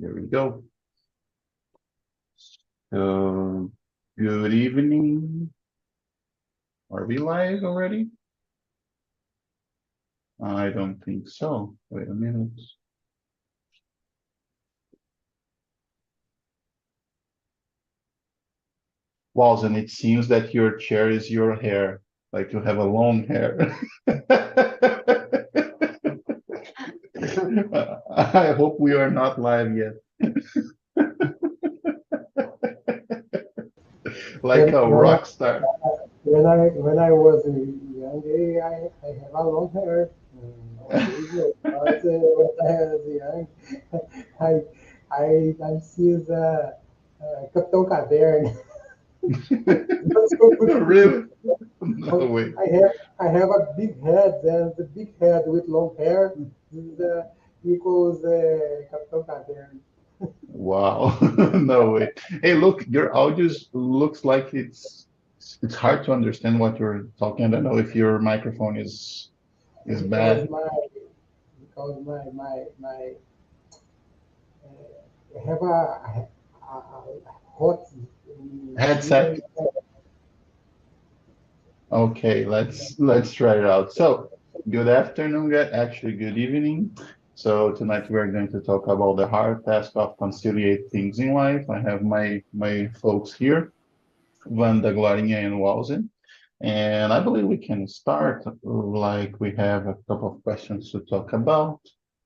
Here we go. So, good evening. Are we live already? I don't think so. Wait a minute. Walton, it seems that your chair is your hair, like you have a long hair. I hope we are not live yet. Like When a when I rock star. when I was young, I have a long hair. Nowadays, but when I was young, I I see as Capitão Caverna. Not so good for me. Really? No way. I have a big head, and the big head with long hair is, equals Capitão Caverna. Wow. No way. Hey, look, your audio looks like it's hard to understand what you're talking. I don't know if your microphone is because bad. my because my I have a hot here. Headset. Okay, let's try it out. So, good afternoon, actually good evening. So tonight we're going to talk about the hard task of conciliate things in life. I have my folks here, Wanda, Glorinha, and Walzen. And I believe we can start like we have a couple of questions to talk about,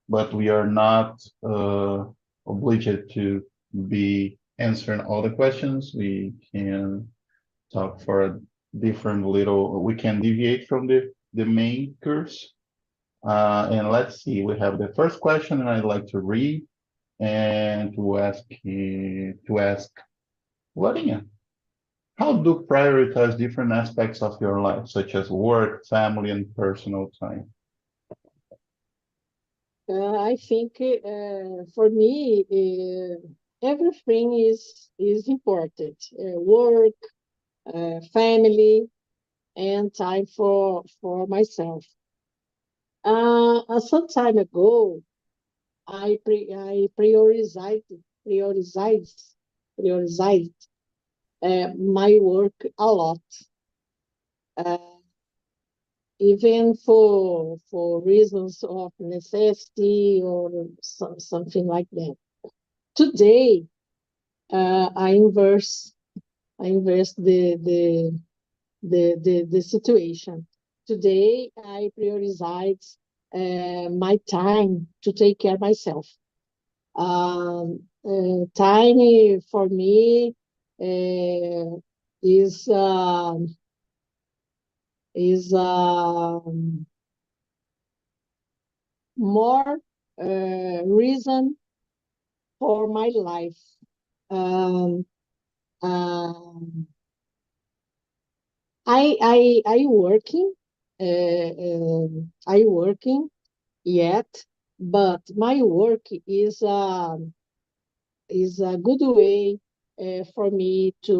but we are not obliged to be answering all the questions. We can talk for a different little, we can deviate from the main course. And let's see, we have the first question and I'd like to read and to ask Glorinha. How do prioritize different aspects of your life, such as work, family, and personal time? I think for me, everything is important. Work, family, and time for myself. Some time ago, I prioritized prioritized my work a lot, uh, even for reasons of necessity or something like that. Today, I inverse the situation. Today, I prioritize my time to take care of myself. Time for me uh, is is more reason for my life. Um, um, I working, I working yet, but my work is a good way for me uh,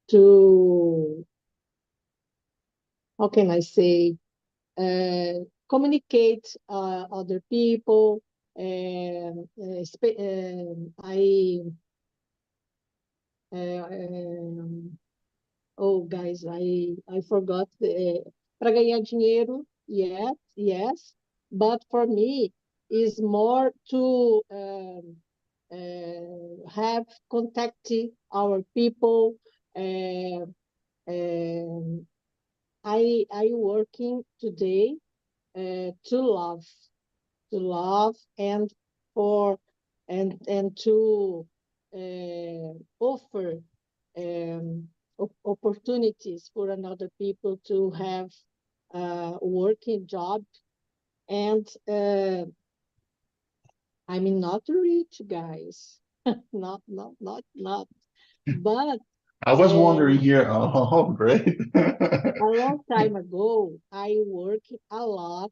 to how can I say communicate other people. I um, oh guys, I forgot para ganhar dinheiro. Yes, but for me is more to have contact our people. Uh, um, I working today to love and for and to offer opportunities for another people to have a working job. And I mean, not rich guys, not, but I was wondering uh, here, oh, great. a long time ago, I worked a lot,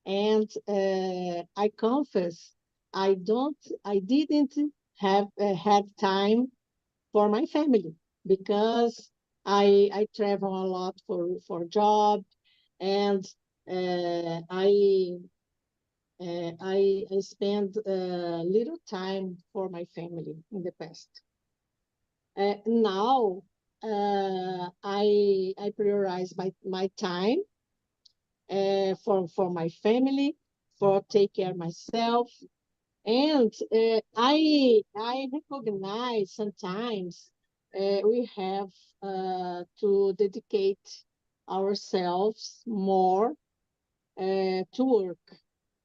and I confess, I didn't have had time for my family because I travel a lot for job, and I I spend little time for my family in the past. Now I prioritize my time for my family, for take care myself, and I recognize sometimes we have to dedicate ourselves more to work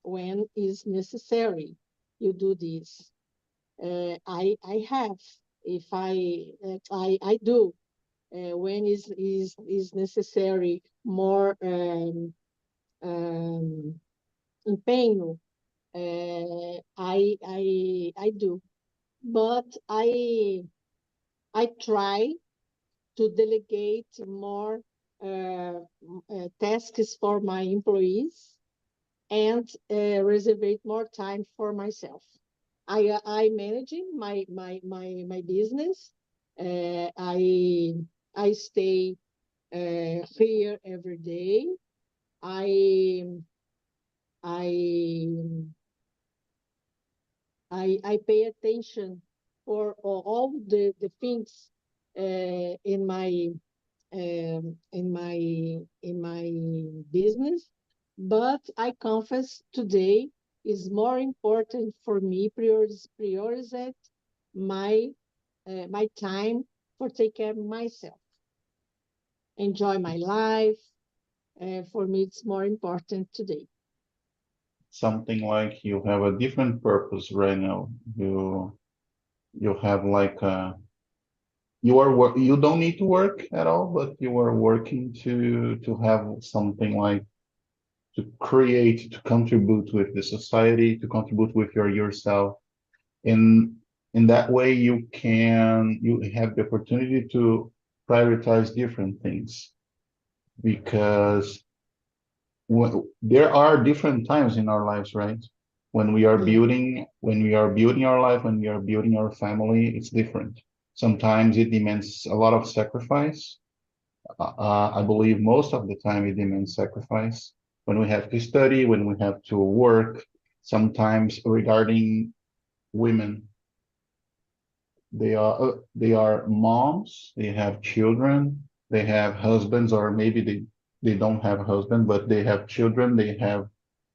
when is necessary. You do this. I have if I do when is necessary more empenho. I do, but I try to delegate more tasks for my employees and reserve more time for myself. I managing my business. I stay here every day. I I I pay attention for all the things in my in my business, but I confess today is more important for me prioritize my my time for take care of myself, enjoy my life. For me, it's more important today. Something like you have a different purpose right now. You have like you don't need to work at all, but you are working to have something like to create, to contribute with the society, to contribute with yourself. In in that way, you have the opportunity to prioritize different things because there are different times in our lives, right? Yeah, When we are building our life, when we are building our family, it's different. Sometimes it demands a lot of sacrifice. I believe most of the time it demands sacrifice. When we have to study, when we have to work, sometimes regarding women, they are moms, they have children, they have husbands, or maybe they don't have a husband, but they have children, they have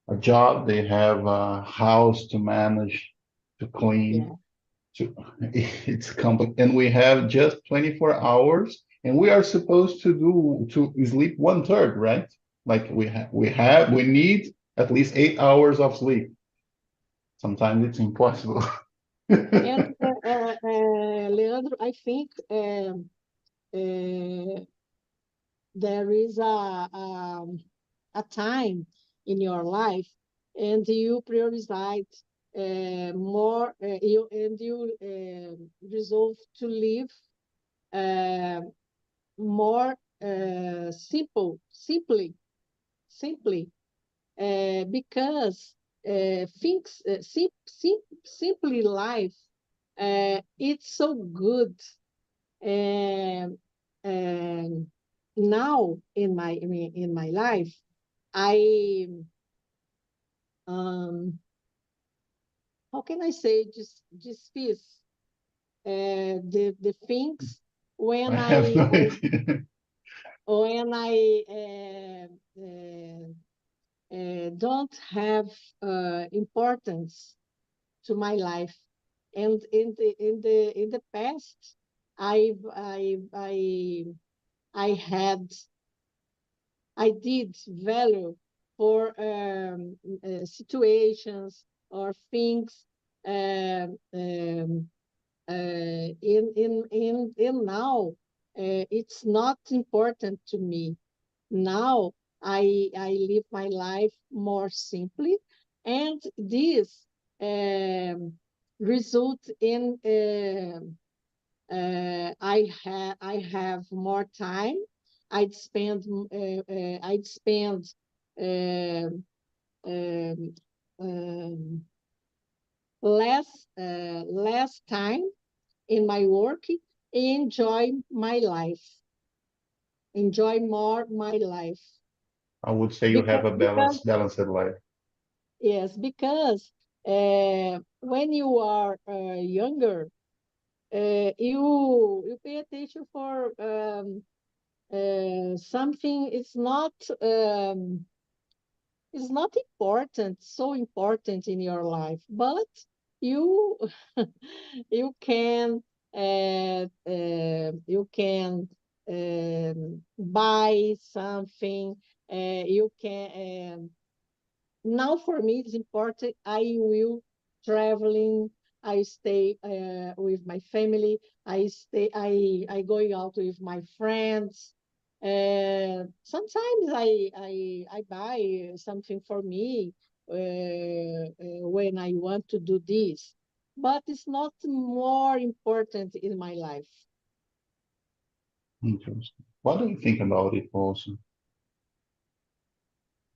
a job, they have a house to manage, to clean, yeah, to it's complex. And we have just 24 hours, and we are supposed to sleep one third, right? Like we need at least 8 hours of sleep. Sometimes it's impossible. and Leandro, I think uh, there is a time in your life and you prioritize more you and you resolve to live uh, more simply because things simply life it's so good. And now in my life, I how can I say just this the things I when have no idea. I don't have importance to my life, and in the past, I I I I had I did value for situations or things in now it's not important to me. Now I live my life more simply, and this result in I have more time. I'd spend um um, um, less time in my work, enjoy my life, enjoy more my life I would say you have because a balanced life. Yes, because when you are younger, you pay attention for something. It's not important, so important in your life, but you you can buy something. You can now for me it's important. I will traveling. I stay with my family. I going out with my friends. Sometimes I buy something for me when I want to do this, but it's not more important in my life. Interesting. What do you think about it also?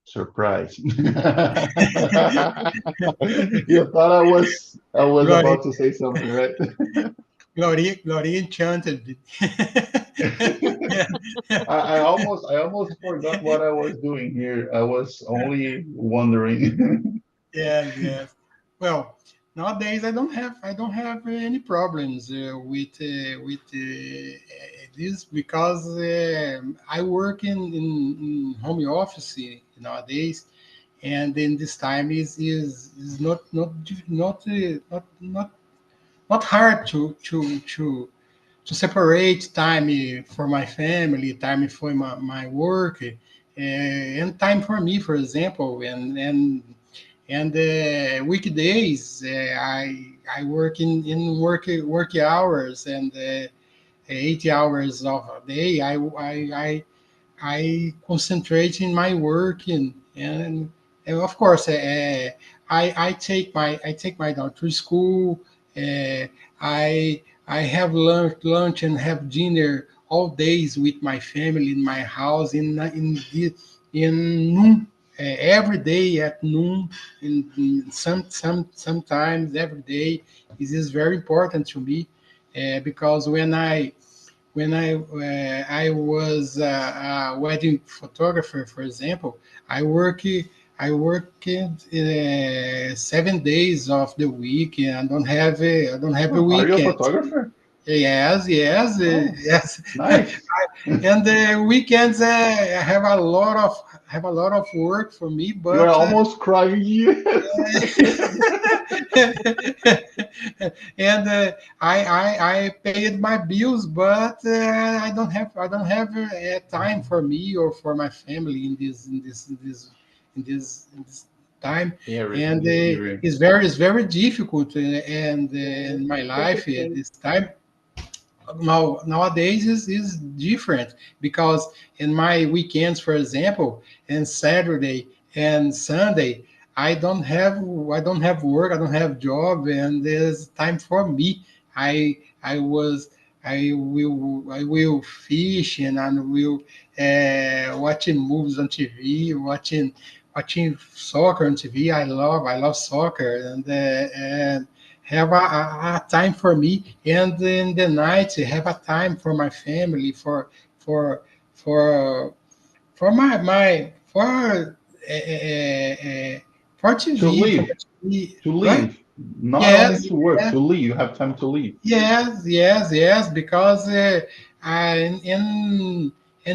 Surprise. You thought I was Gloria, about to say something, right? Gloria enchanted. Yeah, I almost forgot what I was doing here. I was only wondering. yes, yes. Well, nowadays I don't have any problems with this because I work in home office nowadays, and then this time is not hard to separate time for my family, time for my work, and time for me, for example, and weekdays I work in work hours and 8 hours of a day. I concentrate in my work and of course I take my daughter to school. I have lunch and have dinner all days with my family in my house in noon, every day at noon. In sometimes every day. This is very important to me because when I was a wedding photographer, for example, I work 7 days of the week, and I don't have a Oh, are you a weekend. photographer? Yes, yes, Oh, yes. nice. And the weekends have a lot of work for me, You are but almost crying. Yes. and I paid my bills, but I don't have time for me or for my family in this time, Here, in and this period. it's very difficult Yes, in my take life it place. this time. Nowadays is different because in my weekends, for example, and Saturday and Sunday, I don't have work, I don't have job, and there's time for me. I will fish, and I will watching movies on TV, watching soccer on TV. I love soccer, and have a time for me, and in the night have a time for my family, for for for my for To TV, for live, TV. to What? live, not only Yes, to work, yes, to live. You have time to live. yes, yes, yes. Because in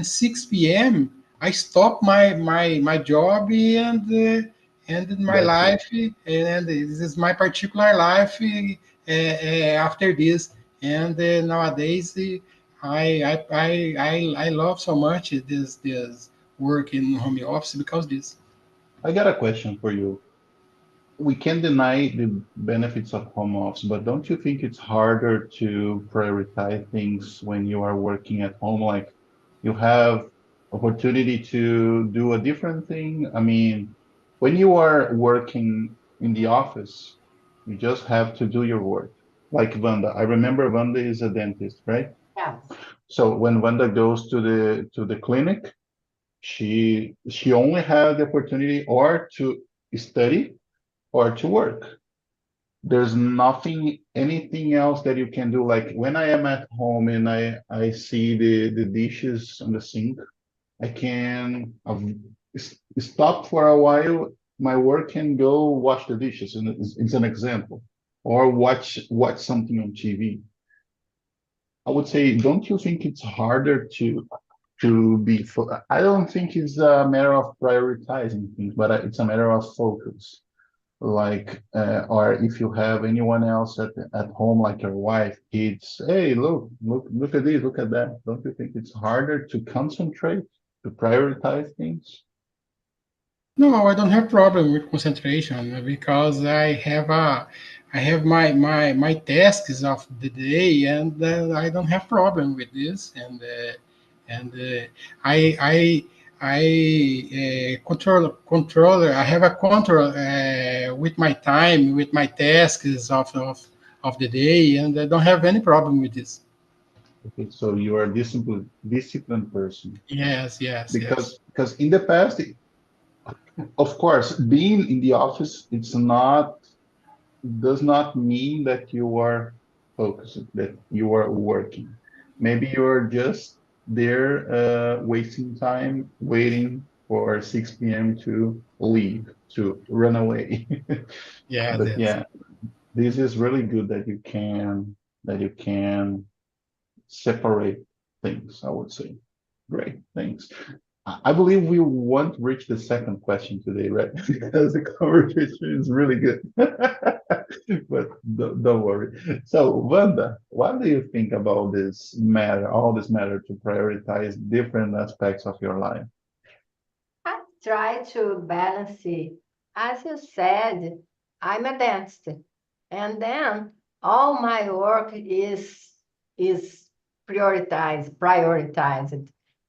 6 p.m. I stop my job and in my That's it. life, and this is my particular life after this. And nowadays, I love so much this work in home office because this. I got a question for you. We can't deny the benefits of home office, but don't you think it's harder to prioritize things when you are working at home? Like you have opportunity to do a different thing. I mean, when you are working in the office, you just have to do your work. Like Wanda. I remember Wanda is a dentist, right? Yes. So when Wanda goes to the clinic, she only had the opportunity or to study or to work. There's nothing, anything else that you can do. Like when I am at home and I see the dishes on the sink, I can stop for a while my work can go wash the dishes, and it's an example, or watch something on TV. I would say, don't you think it's harder to be? I don't think it's a matter of prioritizing things, but it's a matter of focus. Like, or if you have anyone else at home, like your wife, kids, hey, look at this, look at that. Don't you think it's harder to concentrate, to prioritize things? No, I don't have problem with concentration because I have my tasks of the day, and I don't have problem with this. And I control. I have a control with my time, with my tasks of the day, and I don't have any problem with this. Okay, so you are a disciplined person Yes, yes, yes. because in the past, of course, being in the office, it's not does not mean that you are focused, that you are working. Maybe you're just there, wasting time, waiting for 6 p.m. to leave, to run away. Yes, But yes. yeah, this is really good that you can separate things, I would say. Great, thanks. I believe we won't reach the second question today, right? Because the conversation is really good. But don't worry. So, Wanda, what do you think about this matter, all this matter to prioritize different aspects of your life? I try to balance it. As you said, I'm a dentist, and then all my work is prioritized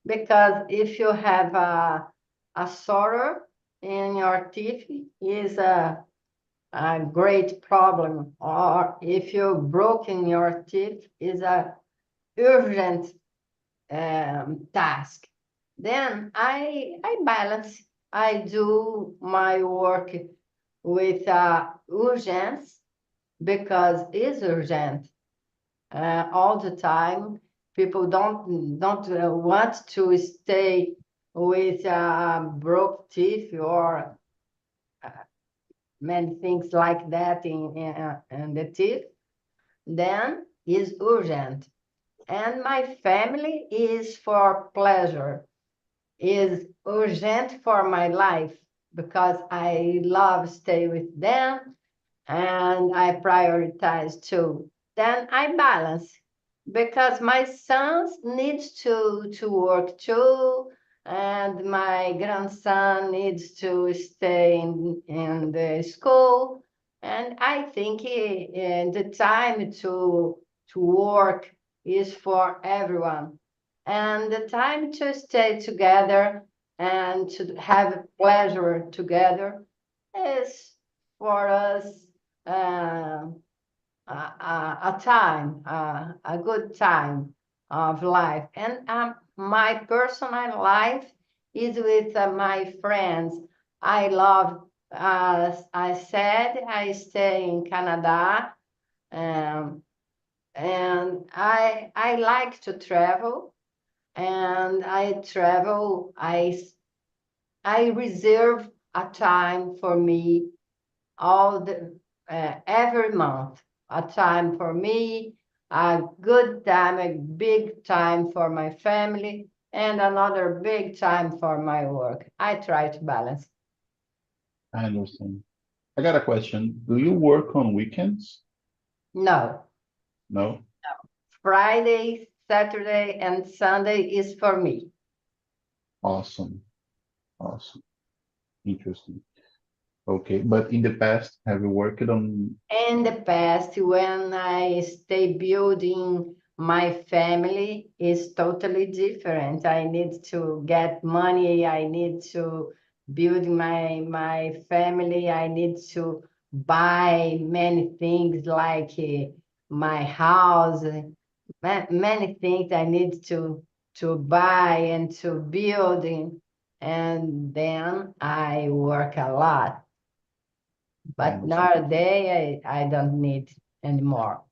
because if you have a sorrow in your teeth is a great problem, or if you broken your teeth is a urgent task. Then I balance. I do my work with urgence because it's urgent all the time. People don't want to stay with broke teeth or many things like that in the teeth. Then is urgent, and my family is for pleasure, is urgent for my life because I love stay with them and I prioritize too. Then I balance because my sons needs to work too, and my grandson needs to stay in the school. And I think the time to work is for everyone. And the time to stay together and to have pleasure together is for us uh, a time, a good time of life. And my personal life is with my friends. I love, as I said, I stay in Canada, um, and I like to travel. And I travel. I reserve a time for me all the every month, a time for me, a good time, a big time for my family, and another big time for my work. I try to balance. I understand. I got a question. Do you work on weekends? No, No? Friday, Saturday, and Sunday is for me. Awesome. Awesome. Interesting. Okay, but in the past, have you worked on? In the past, when I stay building my family, is totally different. I need to get money. I need to build my family. I need to buy many things like my house, many things I need to buy and to build. And then I work a lot. I But understand. nowadays, I don't need anymore.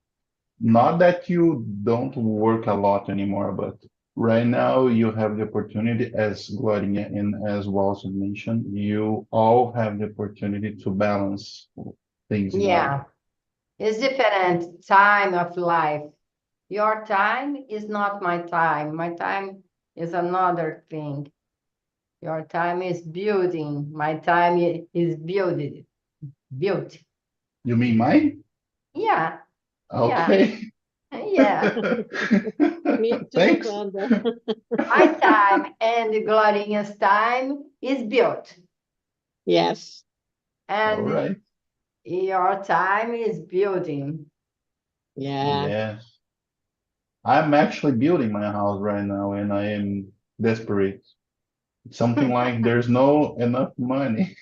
Not that you don't work a lot anymore, but Right now, you have the opportunity, as Gloria and as Walter mentioned, you all have the opportunity to balance things in life. Yeah, it's different time of life. Your time is not my time. My time is another thing. Your time is building. My time is builded. Built. You mean mine? Yeah, yeah, Okay. yeah. Me too, Thanks. Wanda. My time and Gloria's time is built. Yes. All And right. your time is building. Yeah. Yes. I'm actually building my house right now and I am desperate. It's something like there's no enough money.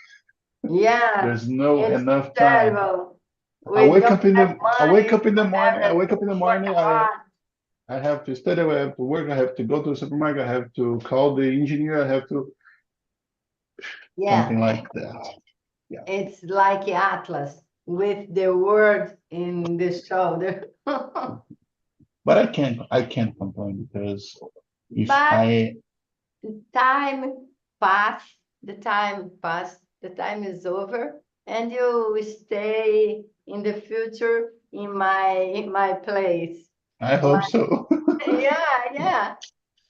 Yeah, There's no it's enough time. terrible. We don't have I wake money up in the to morning. I have wake up in the to work morning. hard. I have to study. I have to work. I have to go to the supermarket. I have to call the engineer. I have to Yeah, something like that. Yeah. it's like Atlas with the word in the shoulder. But I can't complain because if But I time pass, the time is over, and you stay in the future in my place. I hope Like, so. yeah, yeah,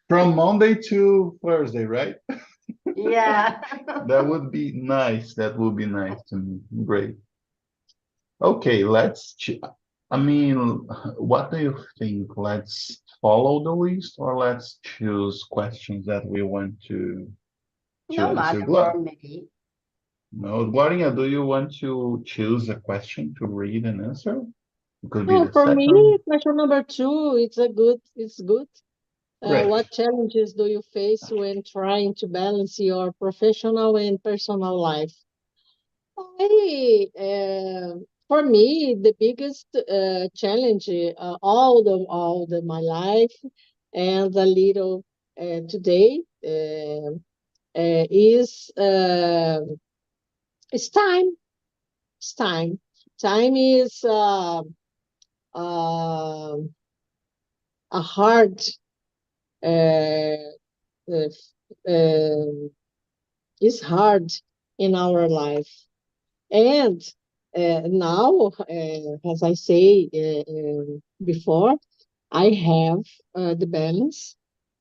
From Monday to Thursday, right? yeah. That would be nice. That would be nice to me. Great. Okay, I mean, what do you think? Let's follow the list or let's choose questions that we want to No answer. matter for me. No, Gloria, do you want to choose a question to read and answer? It could be Oh, the for second. me, question number two, it's good. Great. What challenges do you face when trying to balance your professional and personal life? For me, the biggest challenge all the my life and a little today is time. It's time. Time is uh, a hard uh, uh, uh, is hard in our life. And now, as I say before, I have the balance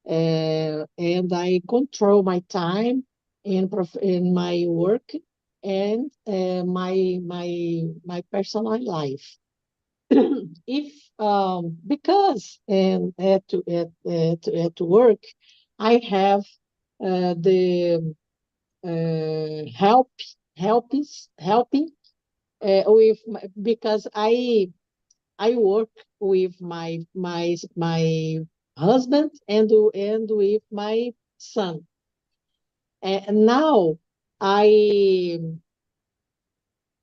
and I control my time in my work and my personal life. If because at work I have the helping because I work with my husband and with my son. And now I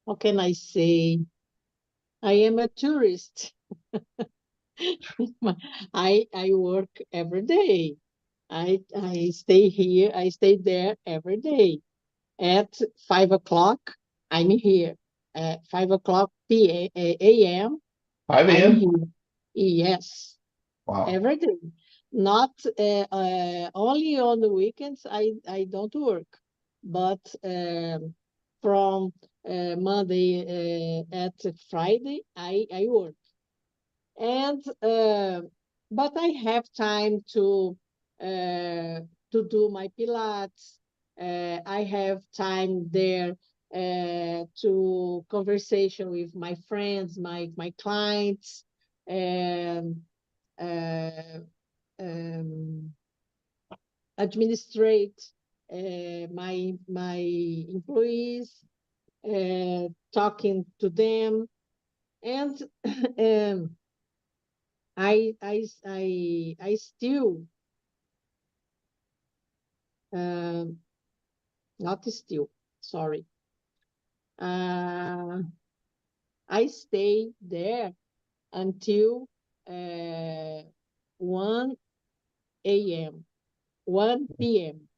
how can I say I am a tourist. I work every day. I stay here. I stay there every day. At 5 o'clock, I'm here. At 5 o'clock a.m. 5 I'm a.m.? here. Yes, Wow. every day. Not only on the weekends. I don't work, but from Monday at Friday, I work. And but I have time to do my Pilates. I have time there to conversation with my friends, my clients, and uh, um, administrate my employees, talking to them, and um, I still um not still, sorry. Uh, I stay there until 1 a.m. 1 p.m.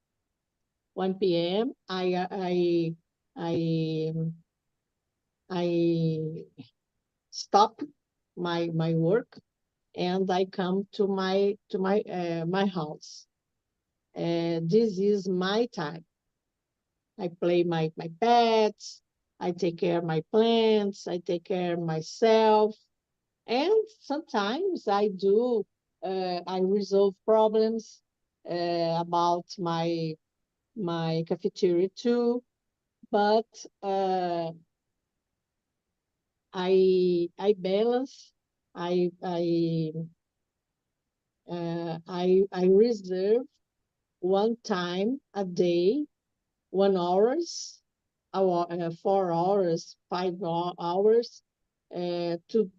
1 p.m. I I stop my work and I come to my house. This is my time. I play my pets, I take care of my plants, I take care of myself, and sometimes I resolve problems about my cafeteria too, but I balance. I reserve one time a day, 1 hours, 4 hours, 5 hours, to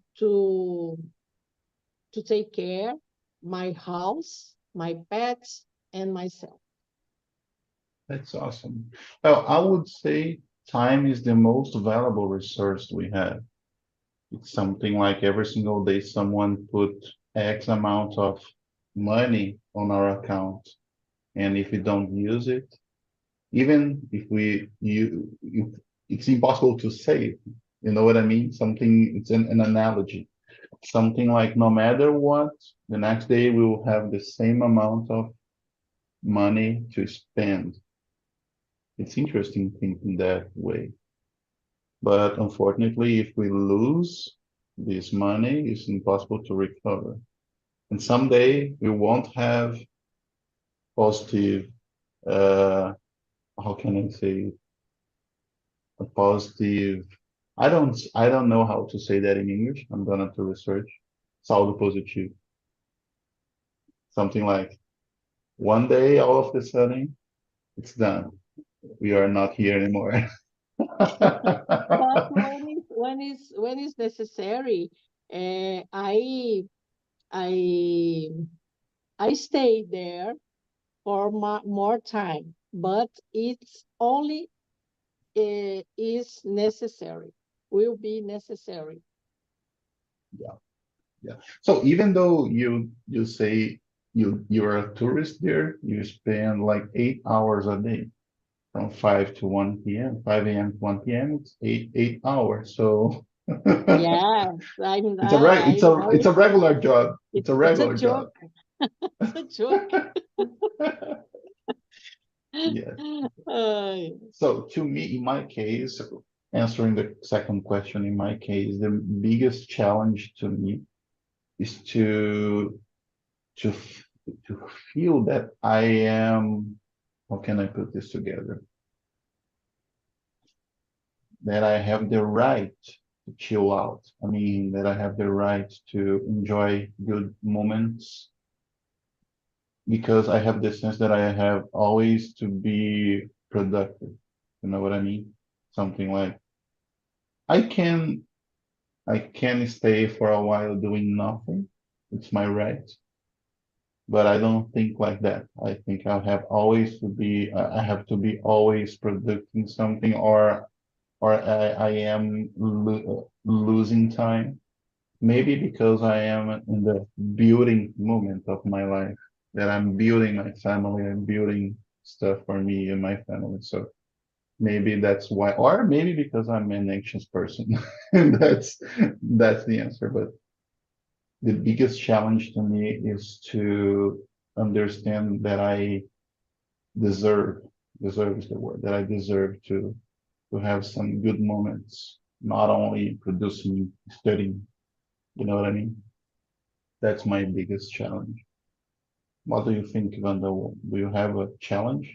take care my house, my pets, and myself. That's awesome. Well, I would say time is the most valuable resource we have. It's something like every single day someone put X amount of money on our account. And if we don't use it, even if it's impossible to save. You know what I mean? Something, it's an analogy. Something like no matter what, the next day we will have the same amount of money to spend. It's interesting thinking that way. But unfortunately, if we lose this money, it's impossible to recover. And someday we won't have positive, uh, how can I say, a positive, I don't know how to say that in English. I'm gonna to research. Saldo positivo. Something like one day, all of a sudden, it's done. We are not here anymore. But when it's necessary, I I stay there for more time, but it's only is necessary, will be necessary. Yeah, yeah. So even though you say you're a tourist there, you spend like 8 hours a day from 5 to 1 p.m., 5 a.m. to 1 p.m. It's eight hours. So Yes, it's a regular job. It's a it's a regular job. joke. It's a joke. Yes. Uh, So to me, in my case, answering the second question, in my case, the biggest challenge to me is to to feel that I am, how can I put this together? That I have the right to chill out. I mean, that I have the right to enjoy good moments because I have the sense that I have always to be productive. You know what I mean? Something like I can I can stay for a while doing nothing. It's my right. But I don't think like that. I think I have to be always producing something or I am losing time. Maybe because I am in the building moment of my life, that I'm building my family and building stuff for me and my family. So maybe that's why, or maybe because I'm an anxious person. And that's the answer. But the biggest challenge to me is to understand that I deserve, deserve is the word, that I deserve to have some good moments, not only producing, studying. You know what I mean? That's my biggest challenge. What do you think, Wanda? Do you have a challenge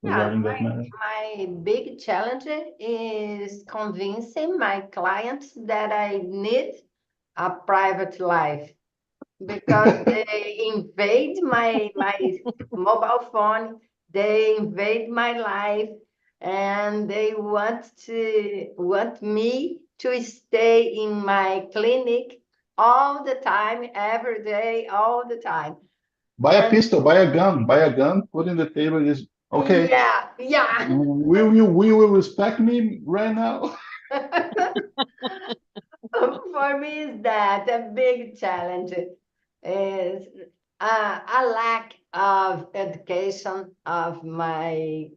Yes, regarding that my matter? my big challenge is convincing my clients that I need a private life because they invade my mobile phone, they invade my life, and they want me to stay in my clinic all the time, every day, all the time. Buy a And pistol, buy a gun, put in the table, just okay. yeah, yeah. Will you respect me right now? For me, is that a big challenge is a lack of education of my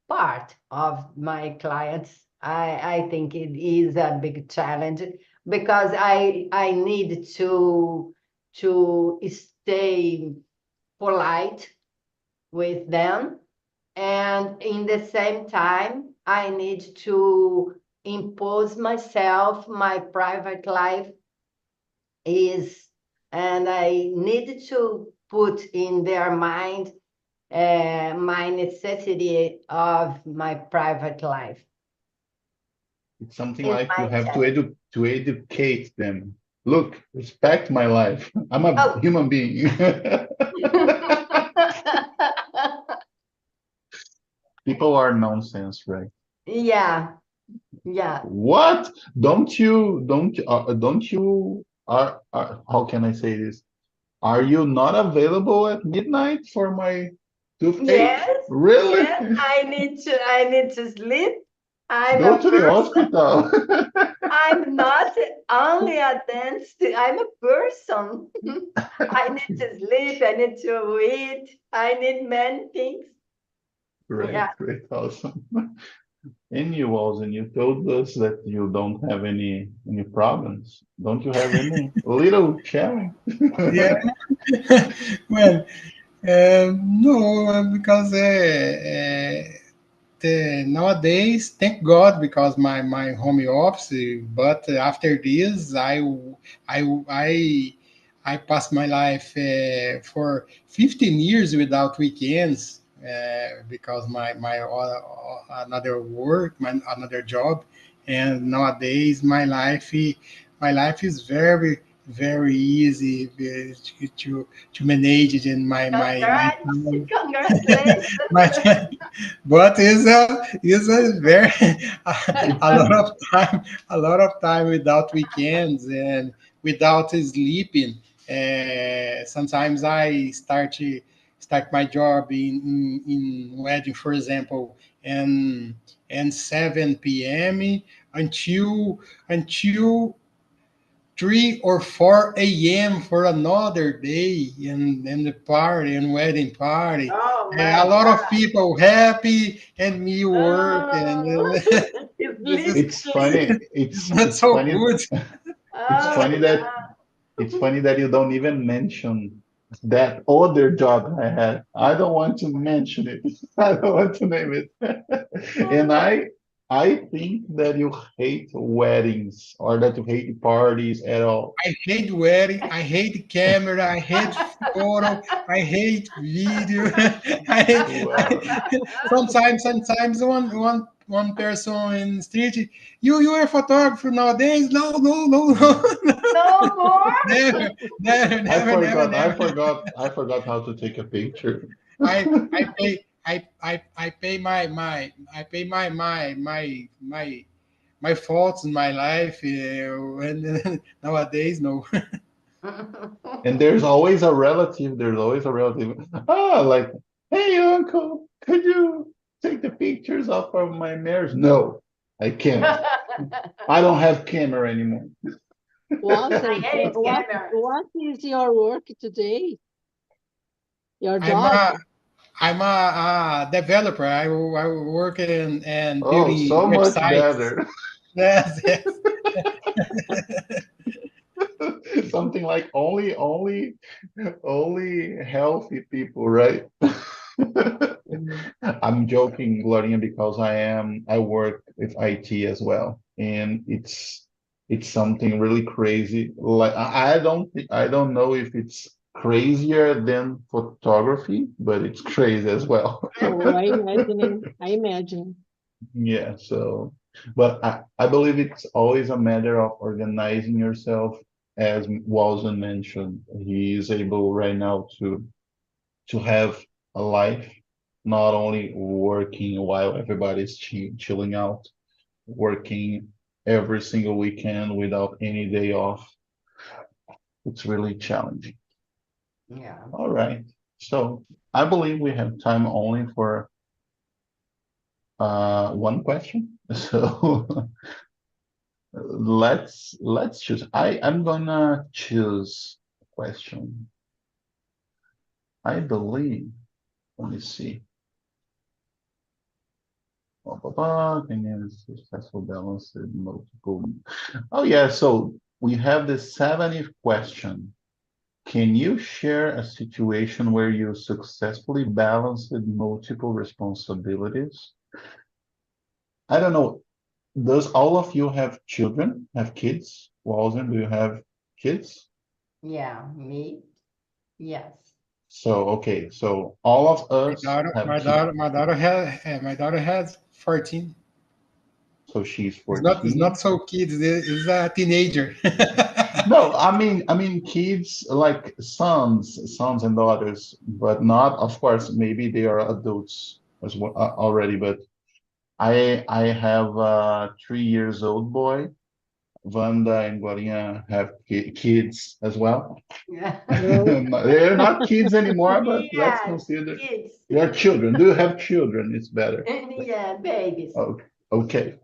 part of my clients. I think it is a big challenge because I need to to stay polite with them. And in the same time, I need to impose myself, my private life is, and I need to put in their mind my necessity of my private life. It's something It's like you my have challenge. to educate them. Look, respect my life. I'm a Oh, human being. People are nonsense, right? yeah, yeah. What? Don't you are how can I say this? Are you not available at midnight for my toothache? Yes, Really? yes, I need to sleep. I'm Go a to the person. hospital. I'm not only a dentist, I'm a person. I need to sleep, I need to eat, I need many things. Yeah. Great, great, awesome. And you, Walden, you told us that you don't have any problems. Don't you have any little challenge? Yeah. Well, no, because nowadays, thank God, because my home office. But after this, I I passed my life for 15 years without weekends because my another work, my another job, and nowadays my life is very easy to manage it in my Congrats, congratulations. my but is a very It's a lot of time without weekends and without sleeping. Sometimes I start my job in wedding, for example, and 7 p.m. until 3 or 4 a.m. for another day and the party and wedding party. Oh A my lot of God. people happy and me work and Oh, this is it's sleepless. funny. not It's so funny. good. It's Oh funny that it's funny that you don't even mention that other job I had. I don't want to mention it. I don't want to name it. And God. I think that you hate weddings or that you hate parties at all. I hate wedding. I hate camera. I hate photo. I hate video. Well, Sometimes one person in the street, you are a photographer nowadays? No. No more? Never, never, never, never, never. I forgot how to take a picture. I pay I pay my faults in my life, and nowadays no. And there's always a relative. There's always a relative. Ah, like, hey, uncle, could you take the pictures off of my mirrors? No, I can't. I don't have camera anymore. I Walter, hate cameras. what is your work today? Your I'm job? a I'm a developer. I work in Oh, building so much websites. better. Yes, yes. Something like only healthy people, right? Mm. I'm joking, Gloria, because I work with IT as well, and it's something really crazy. Like I don't know if it's crazier than photography, but it's crazy as well. Oh, I imagine. I imagine. Yeah, so but I believe it's always a matter of organizing yourself, as Walden mentioned. He is able right now to have a life, not only working while everybody's chilling out, working every single weekend without any day off. It's really challenging. Yeah. All right. So I believe we have time only for one question. So let's choose. I'm gonna choose a question. I believe. Let me see. Blah, blah, blah. Can you successful balance in multiple? Oh yeah. So we have the 70th question. Can you share a situation where you successfully balanced multiple responsibilities? I don't know. Does all of you have children, have kids? Walden, do you have kids? Yeah, me. Yes. So, okay, so all of My us daughter, have my kids. daughter, my daughter has 14. So she's It's not 14. so kids. It's a teenager. No, I mean kids like sons and daughters, but not, of course, maybe they are adults as well already, but I have a 3 years old boy. Wanda and Gloria have kids as well. No, They're not kids anymore, but let's Yes, consider kids. they are children. Do you have children? It's better. Yeah, babies. Okay. Okay.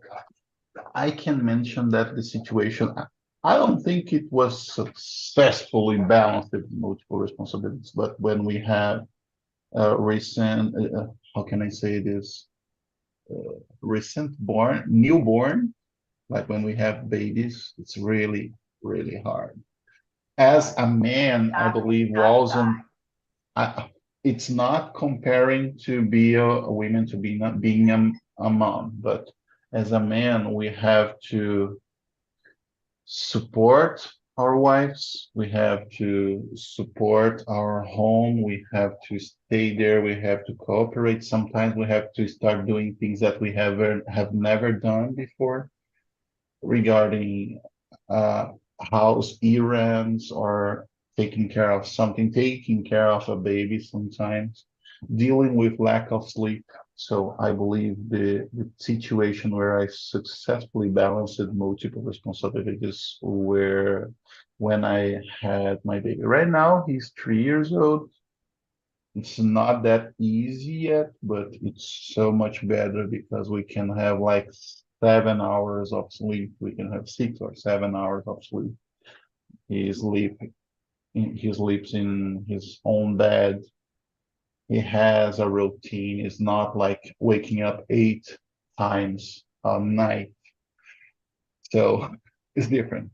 I can mention that the situation, I don't think it was successfully balanced with multiple responsibilities, but when we have recent, how can I say this, recent born, newborn, like when we have babies, it's really, really hard. As a man, I Tough, believe tough wasn't, it's not comparing to be a woman to be not being a mom, but as a man, we have to support our wives, we have to support our home, we have to stay there, we have to cooperate. Sometimes we have to start doing things that we have never done before regarding uh, house errands or taking care of a baby sometimes, dealing with lack of sleep. So I believe the situation where I successfully balanced multiple responsibilities were when I had my baby. Right now, he's 3 years old. It's not that easy yet, but it's so much better because we can have like 7 hours of sleep. We can have 6 or 7 hours of sleep. He sleep he sleeps in his own bed. He has a routine. It's not like waking up 8 times a night. So it's different.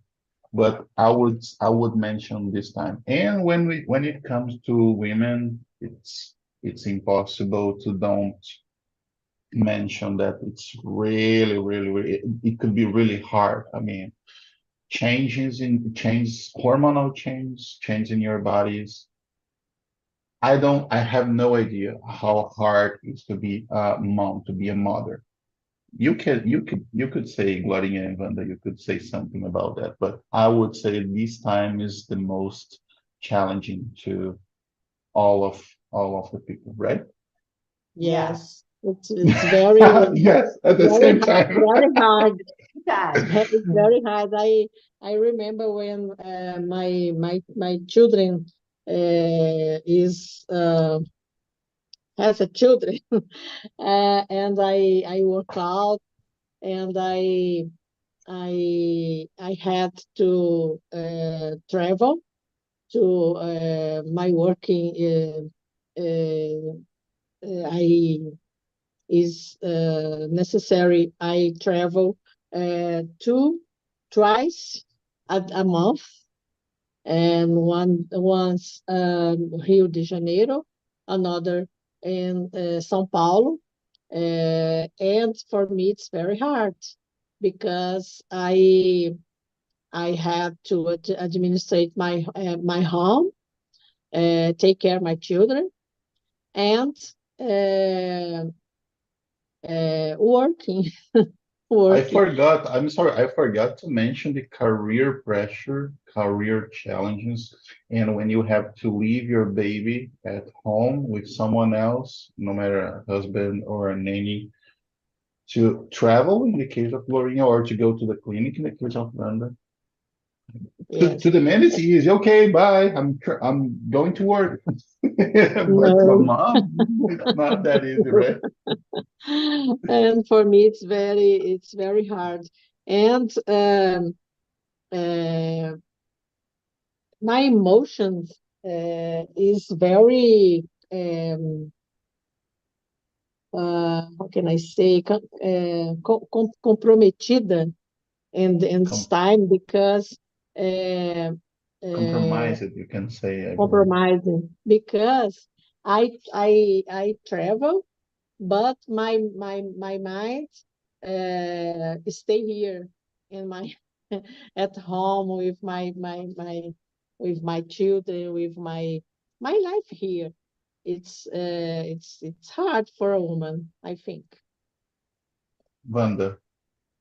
But I would mention this time. And when it comes to women, it's impossible to don't mention that it's really, really, really, it could be really hard. I mean, hormonal change in your bodies. I have no idea how hard it is to be a mom, to be a mother. You could say Gloria and Wanda, you could say something about that, but I would say this time is the most challenging to all of the people, right? Yeah. yes, it's very Yes, at the very same time. very hard. Time. It's very hard. I remember when my children is has a children, and I work out, and I had to travel to my working. I is necessary. I travel two twice a month, and once Rio de Janeiro, another in São Paulo. And for me, it's very hard because I have to administrate my home, take care of my children, and uh, working working. I'm sorry, I forgot to mention the career pressure, career challenges, and when you have to leave your baby at home with someone else, no matter a husband or a nanny, to travel in the case of Gloria or to go to the clinic in the case of Randa. To Yes. the man, it's easy. Okay, bye. I'm going to work. But to a No. mom, it's not that easy, right? And for me, it's very hard. And uh, my emotions is very how can I say comprometida and this Com- time because uh, Compromise it, you can say, I believe. compromising, because I travel, but my mind stay here in my at home with my children, with my life here. It's hard for a woman, I think. Wanda,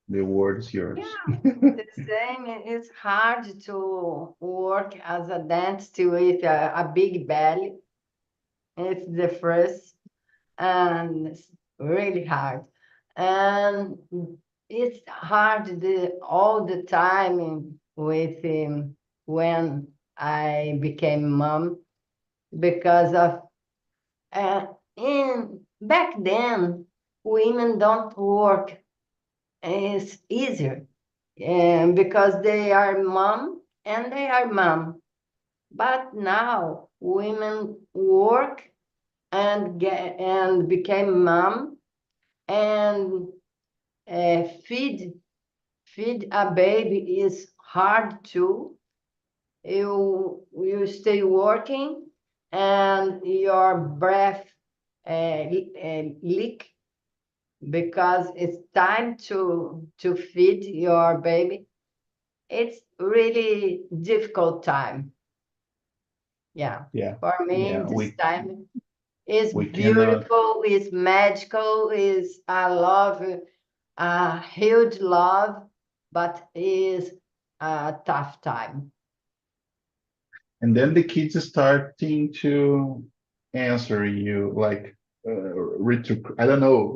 the word is yours. Yeah, the same. It's hard to work as a dentist with a big belly. It's the first, and it's really hard. And it's hard all the time with when I became mom because of in back then women don't work. It's easier because they are mom and they are mom. But now women work and get and became mom and feed a baby is hard too. You stay working and your breath leak because it's time to feed your baby. It's really difficult time. Yeah. Yeah, For me, yeah, this time is we cannot. beautiful, is magical, is I love a huge love, but is a tough time. And then the kids are starting to answer you like I don't know,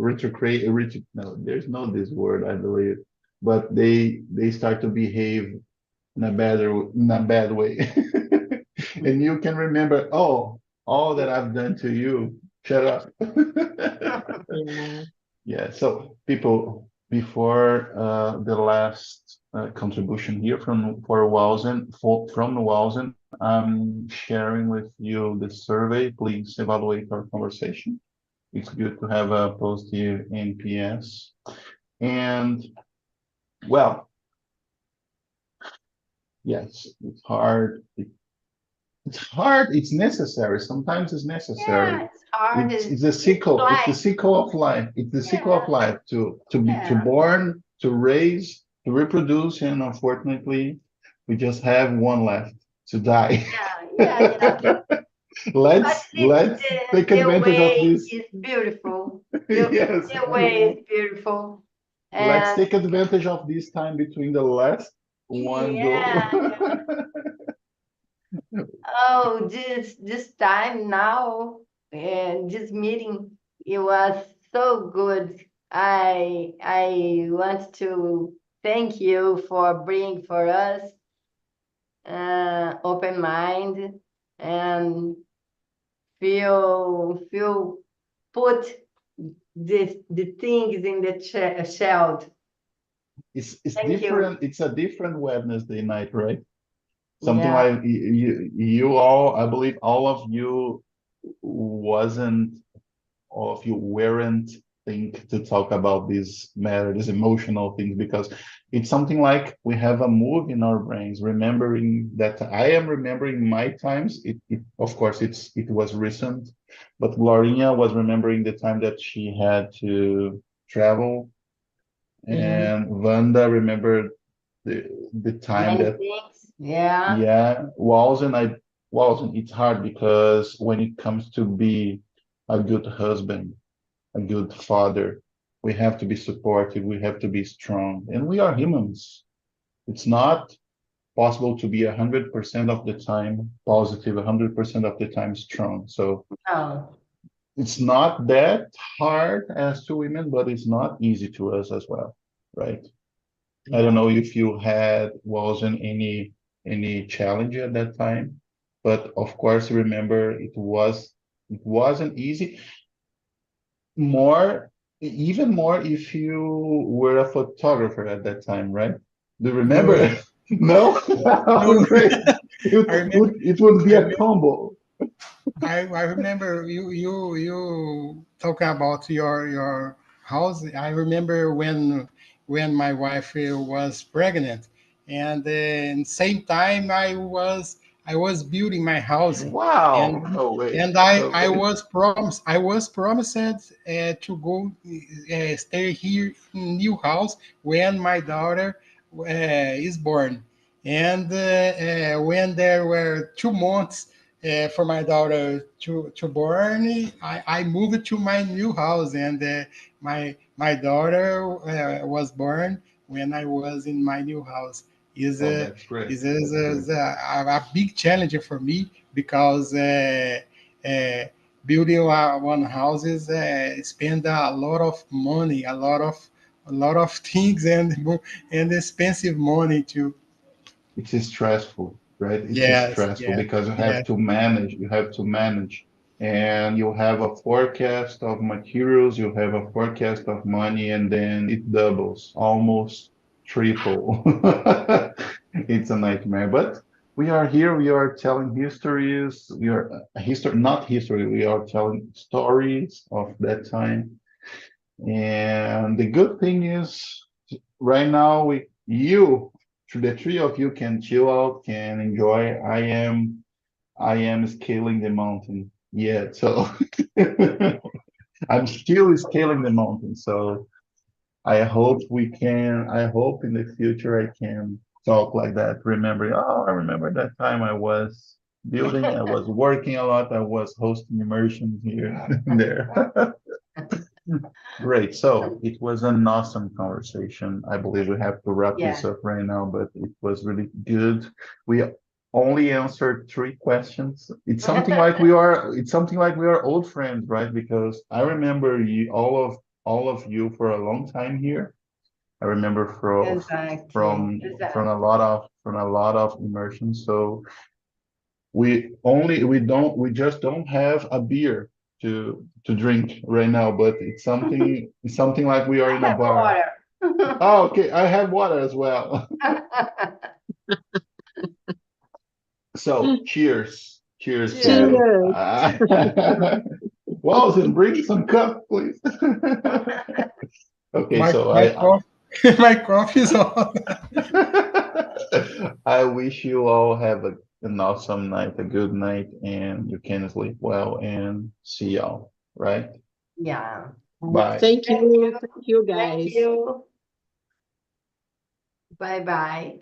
no, there's no this word, I believe, but they start to behave in a bad way. And you can remember, oh, all that I've done to you, shut up. Yeah. Yeah, so people, before the last contribution here from Walzen, I'm sharing with you the survey. Please evaluate our conversation. It's good to have a positive NPS. And well, yes, it's hard. It's hard. It's necessary. Sometimes it's necessary. Yeah, it's hard. It's a It's cycle. It's the life. cycle of life. It's the cycle of Yeah, life to yeah, born, to raise, to reproduce, and unfortunately, we just have one left to die. yeah. But Let's take the advantage of way this. is beautiful. Yes, The way Yeah. is beautiful. let's And take advantage of this time between the last one yeah, go. oh, this time now, this meeting, it was so good. I want to thank you for bringing for us open mind and feel put the things in the shelf. It's Thank you. different. It's a different Wednesday night, right? Something Yeah. like you all, I believe all of you wasn't, all of you weren't think to talk about this matter, this emotional things, because it's something like we have a move in our brains, remembering that I am remembering my times. Of course, it was recent, but Gloria was remembering the time that she had to travel, Mhm. and Wanda remembered the time Many that, things. Yeah. yeah, Walls, and it's hard because when it comes to be a good husband, a good father, we have to be supportive, we have to be strong, and we are humans. It's not possible to be 100% of the time positive, 100% of the time strong. So Oh, it's not that hard as to women, but it's not easy to us as well, right? I don't yeah. know if you had wasn't any challenge at that time, but of course remember it wasn't easy. More, even more if you were a photographer at that time, right? Do you No, remember? No? Oh, no. great. I remember. It would be I a remember. combo. I remember you talking about your house. I remember when my wife was pregnant, and same time I was building my house, Wow. and No way. No I way. was promised to go stay here in new house when my daughter is born, and when there were 2 months for my daughter to born, I moved to my new house, and my daughter was born when I was in my new house. Is Oh, a that's great. is a big challenge for me because uh, building one house is spend a lot of money, a lot of things, and expensive money too. It's stressful, right? It's Yes, stressful yes, because yes, you have to manage, and you have a forecast of materials, you have a forecast of money, and then it doubles, almost triple. It's a nightmare, but we are here, we are telling histories, we are history, not history, we are telling stories of that time. And the good thing is, right now, the three of you can chill out, can enjoy. I am scaling the mountain. Yeah, so I'm still scaling the mountain. So I hope in the future I can talk like that. Remember, oh, I remember that time I was building, I was working a lot, I was hosting immersions here and there. Great. So it was an awesome conversation. I believe we have to wrap this Yeah. up right now, but it was really good. We only answered three questions. It's something like we are old friends, right? Because I remember all of you for a long time here. I remember Exactly. from a lot of immersions. So we just don't have a beer to drink right now, but it's something like we are I in a have bar. water. Oh, okay, I have water as well. So cheers to Cheers. you. Cheers. Walton, bring some cup, please. Okay, so my coffee my coffee is on. I wish you all have an awesome night, a good night, and you can sleep well, and see y'all, right? Yeah. Bye. Thank Thank you. you. Thank you, Thank guys. you. Bye bye.